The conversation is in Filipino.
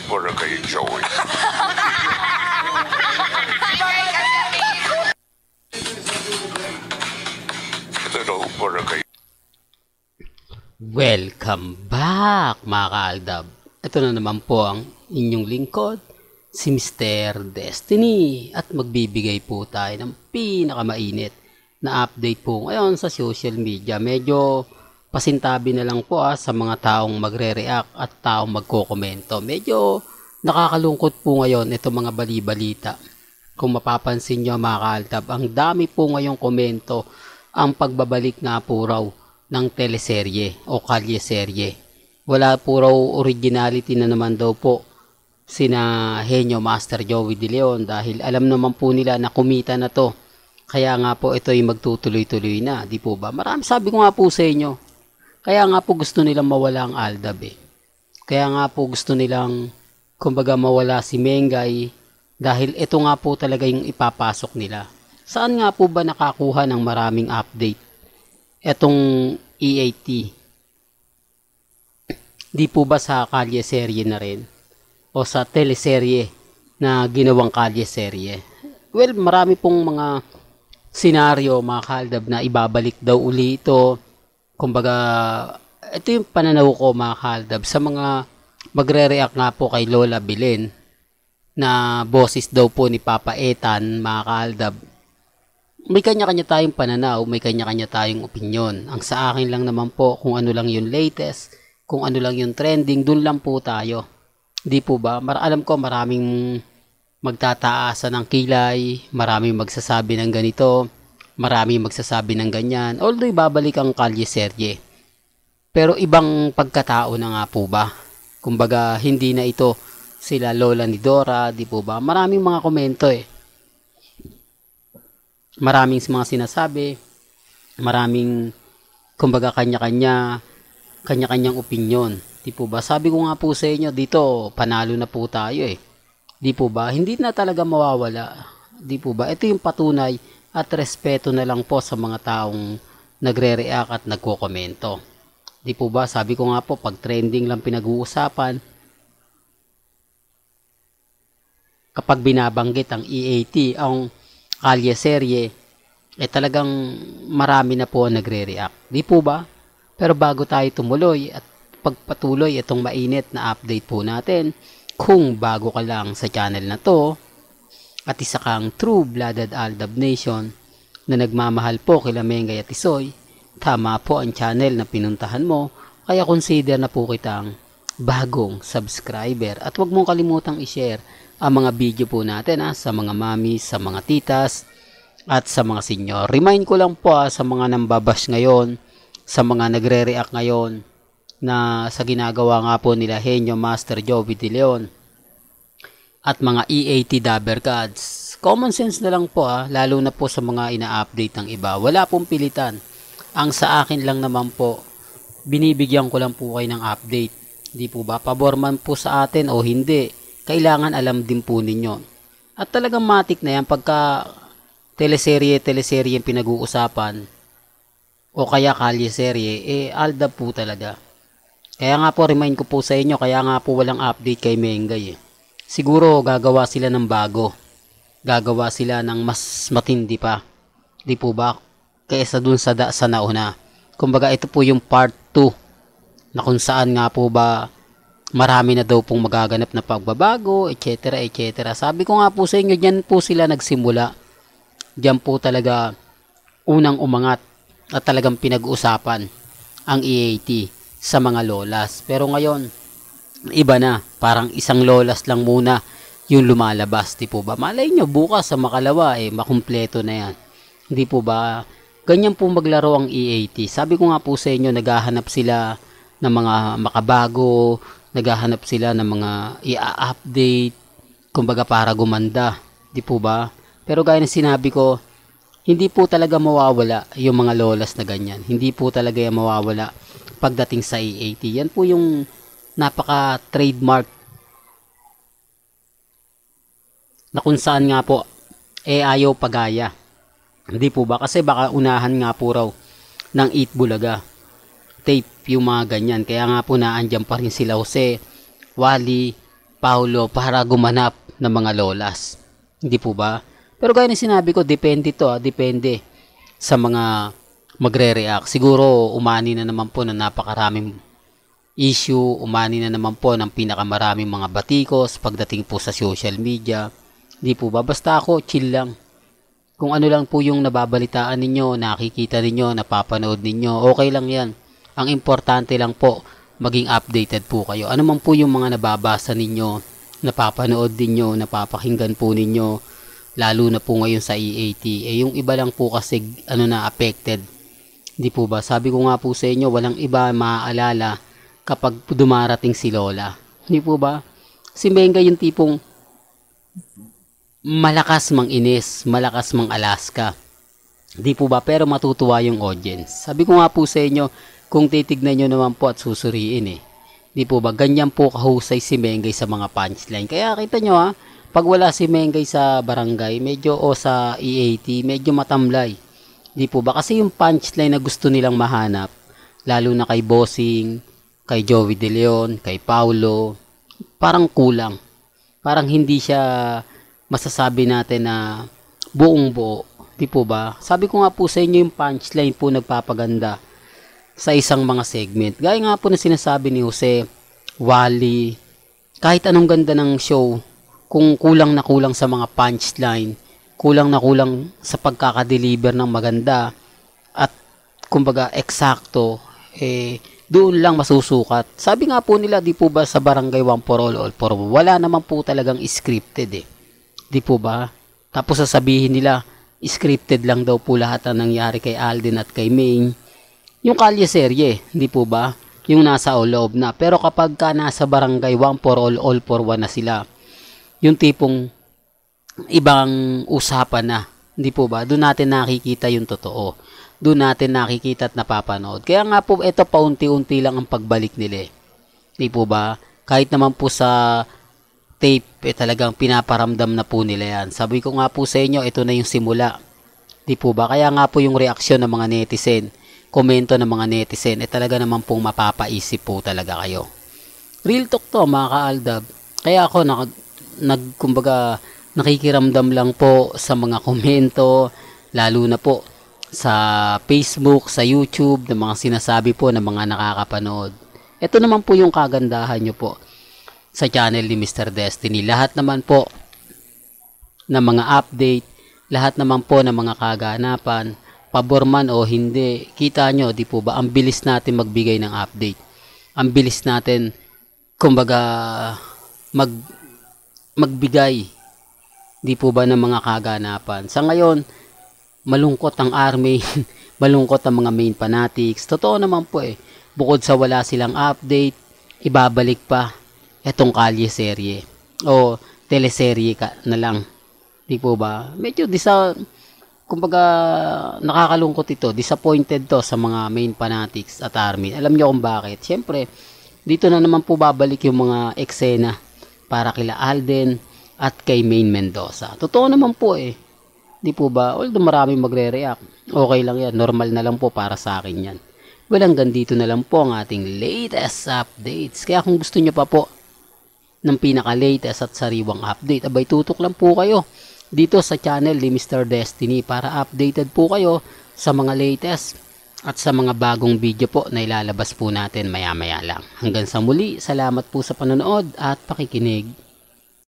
para kay Joey. Ito daw para kay... Welcome back mga kaaldab. Ito na naman po ang inyong lingkod, si Mr. Destiny. At magbibigay po tayo ng pinakamainit na update po ngayon sa social media. Medyo pasintabi na lang po sa mga taong magre-react at taong magkokomento. Medyo nakakalungkot po ngayon itong mga bali-balita. Kung mapapansin nyo mga kaaldab, ang dami po ngayong komento ang pagbabalik nga po raw ng teleserye o kalye-serye. Wala po raw originality na naman daw po sina Henyo Master Joey De Leon dahil alam naman po nila na kumita na to. Kaya nga po ito ay magtutuloy-tuloy na, di po ba? Marami sabi ko nga po sa inyo. Kaya nga po gusto nilang mawala ang Aldab Kaya nga po gusto nilang kumbaga mawala si Mengay dahil ito nga po talaga yung ipapasok nila. Saan nga po ba nakakuha ng maraming update etong EAT? Di po ba sa kalye-serye na rin? O sa teleserye na ginawang kalye-serye? Well, marami pong mga senaryo mga kaaldab na ibabalik daw uli ito. Kumbaga, ito yung pananaw ko mga kaaldab sa mga magre-react nga po kay Lola Belen na boses daw po ni Papa Ethan mga kaaldab. May kanya-kanya tayong pananaw, may kanya-kanya tayong opinyon. Ang sa akin lang naman po kung ano lang yung latest, kung ano lang yung trending, dun lang po tayo. Di po ba? Alam ko maraming magtataasan ng kilay, maraming magsasabi ng ganito, maraming magsasabi ng ganyan. Although babalik ang kalye-serye. Pero ibang pagkatao na nga po ba? Kumbaga hindi na ito sila Lola ni Dora, di po ba? Maraming mga komento Maraming mga sinasabi, maraming kumbaga kanya-kanyang opinyon. Di po ba? Sabi ko nga po sa inyo dito, panalo na po tayo Di po ba? Hindi na talaga mawawala. Di po ba? Ito yung patunay at respeto na lang po sa mga taong nagre-react at nagko-komento. Di po ba? Sabi ko nga po, pag trending lang pinag-uusapan, kapag binabanggit ang EAT, ang kalye-serye, talagang marami na po nagre-react. Di po ba? Pero bago tayo tumuloy at pagpatuloy itong mainit na update po natin, kung bago ka lang sa channel na to, at isa kang true-blooded Aldab Nation na nagmamahal po kila Mengay at Isoy, tama po ang channel na pinuntahan mo, kaya consider na po kitang bagong subscriber. At huwag mong kalimutang i-share ang mga video po natin sa mga mami, sa mga titas, at sa mga senior. Remind ko lang po sa mga nambabash ngayon, sa mga nagre-react ngayon, na sa ginagawa nga po nila Henyo Master Joey De Leon at mga EAT Dabber Gods. Common sense na lang po lalo na po sa mga ina-update ng iba. Wala pong pilitan. Ang sa akin lang naman po, binibigyan ko lang po kayo ng update. Di po ba? Pabor man po sa atin o hindi, kailangan alam din po ninyo. At talagang matik na yan pagka teleserye yung pinag-uusapan o kaya kalye-serye, Aldab po talaga. Kaya nga po, remind ko po sa inyo, kaya nga po walang update kay Mengay Siguro gagawa sila ng bago. Gagawa sila ng mas matindi pa. Di po ba? Kaysa dun sa nauna. Kumbaga ito po yung part 2 na kung saan nga po ba marami na daw pong magaganap na pagbabago, etc. etc. Sabi ko nga po sa inyo, dyan po sila nagsimula. Dyan po talaga unang umangat at talagang pinag-usapan ang EAT sa mga lolas. Pero ngayon, iba na. Parang isang lolas lang muna yung lumalabas. Di po ba? Malay nyo, bukas sa makalawa, makumpleto na yan. Di po ba? Ganyan po maglaro ang EAT. Sabi ko nga po sa inyo, naghahanap sila ng mga makabago, naghahanap sila ng mga i-update, kumbaga para gumanda. Di po ba? Pero gaya ng sinabi ko, hindi po talaga mawawala yung mga lolas na ganyan. Hindi po talaga yung mawawala pagdating sa EAT. Yan po yung napaka-trademark na kung saan nga po ayaw pagaya. Hindi po ba? Kasi baka unahan nga po raw ng Eat Bulaga tape yung mga ganyan. Kaya nga po naandyan pa rin sila Jose, Wally, Paulo para gumanap ng mga lolas. Hindi po ba? Pero gaya ng sinabi ko, depende to, depende sa mga magre-react. Siguro umani na naman po na napakaraming issue, umani na naman po ng pinakamaraming mga batikos pagdating po sa social media. Hindi po ba? Basta ako, chill lang. Kung ano lang po yung nababalitaan ninyo, nakikita ninyo, napapanood ninyo, okay lang yan. Ang importante lang po, maging updated po kayo. Ano man po yung mga nababasa ninyo, napapanood ninyo, napapakinggan po ninyo, lalo na po ngayon sa EAT. Yung iba lang po kasi affected. Hindi po ba? Sabi ko nga po sa inyo, walang iba maaalala kapag dumarating si Lola. Hindi po ba? Si Menga yung tipong malakas mang inis, malakas mang Alaska. Hindi po ba? Pero matutuwa yung audience. Sabi ko nga po sa inyo, kung titignan nyo naman po at susuriin Hindi po ba? Ganyan po kahusay si Mengay sa mga punchline. Kaya kita nyo pag wala si Mengay sa barangay, medyo sa EAT, medyo matamlay. Hindi po ba? Kasi yung punchline na gusto nilang mahanap, lalo na kay Bossing, kay Joey De Leon, kay Paulo, parang kulang. Parang hindi siya masasabi natin na buong buo. Di po ba? Sabi ko nga po sa inyo yung punchline po nagpapaganda sa isang mga segment. Gaya nga po na sinasabi ni Jose, Wally, kahit anong ganda ng show, kung kulang na kulang sa mga punchline, kulang na kulang sa pagkakadeliver ng maganda, at kumbaga eksakto, doon lang masusukat. Sabi nga po nila, di po ba sa Barangay One for All for One, wala naman po talagang scripted Di po ba? Tapos sasabihin nila, scripted lang daw po lahat ang nangyari kay Alden at kay Maine. Yung kalye serye, di po ba? Yung nasa loob na. Pero kapag ka nasa Barangay One for All for One na sila, yung tipong ibang usapan na. Di po ba? Doon natin nakikita yung totoo. Doon natin nakikita at napapanood. Kaya nga po, ito paunti-unti lang ang pagbalik nila Di po ba? Kahit naman po sa tape, talagang pinaparamdam na po nila yan. Sabi ko nga po sa inyo, ito na yung simula. Di po ba? Kaya nga po yung reaksyon ng mga netizen, komento ng mga netizen, talaga naman pong mapapaisip po talaga kayo. Real talk to, mga kaaldab. Kaya ako, kumbaga, nakikiramdam lang po sa mga komento, lalo na po sa Facebook, sa YouTube, ng mga sinasabi po ng mga nakakapanood. Ito naman po yung kagandahan nyo po sa channel ni Mr. Destiny. Lahat naman po ng mga update, lahat naman po ng mga kaganapan, pabor man o hindi, kita nyo, di po ba, ang bilis natin magbigay ng update. Ang bilis natin, kumbaga, magbigay, di po ba, ng mga kaganapan. Sa ngayon, malungkot ang army, malungkot ang mga main fanatics. Totoo naman po bukod sa wala silang update, ibabalik pa etong kalye serye o teleserye na lang. Di po ba? Medyo kumbaga nakakalungkot ito. Disappointed to sa mga main fanatics at army. Alam niyo kung bakit? Siyempre, dito na naman po babalik yung mga eksena para kila Alden at kay Main Mendoza. Totoo naman po Di po ba? Although maraming magre-react. Okay lang yan. Normal na lang po para sa akin yan. Well, hanggang dito na lang po ang ating latest updates. Kaya kung gusto nyo pa po ng pinaka-latest at sariwang update, abay tutok lang po kayo dito sa channel ni Mr. Destiny para updated po kayo sa mga latest at sa mga bagong video po na ilalabas po natin maya-maya lang. Hanggang sa muli, salamat po sa panonood at pakikinig.